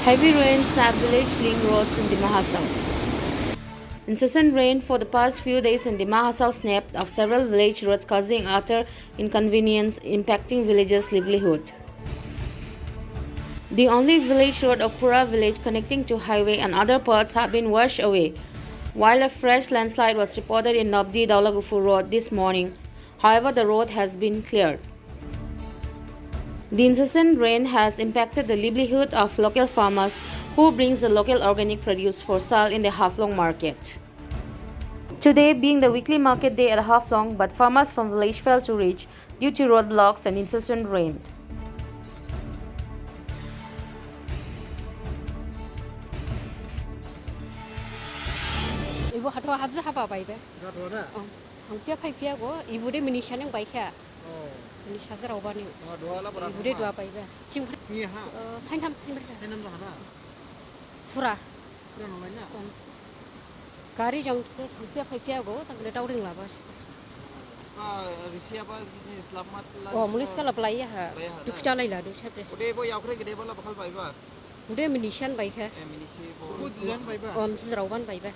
Heavy rain snapped village link roads in Dima Hasao. Incessant rain for the past few days in Dima Hasao snapped off several village roads, causing utter inconvenience, impacting villagers' livelihood. The only village road of Pura village connecting to highway and other parts have been washed away, while a fresh landslide was reported in Nobdi Daulagufu Road this morning. However, the road has been cleared. The incessant rain has impacted the livelihood of local farmers who brings the local organic produce for sale in the Haflong market. Today being the weekly market day at Haflong, but farmers from village failed to reach due to roadblocks and incessant rain. 이거 하도 하지 하봐 봐이베. Gadora. 한피야 파이피야고 이불에 미니샤는 바이캬. Oh. 미니샤즈라 오바니. Dua lah berapa? 이불에 두아 바이베. 지금 Iya ha. 사인탐 사인들자. Enam dah ada. 투라. Kurang namanya. 가리 정 한피야 파이피야고 당근에 다우링 라바. Risi apa ini selamat lah. 무니스 칼라 플라이야 하. 두프자 라이라 두 샤데. Udah boy yang kira gede bola bakal baik ba. 우리 미니샤는 바이캬. Minisi bo. Udah jangan baik ba. 미스라 오반 바이베.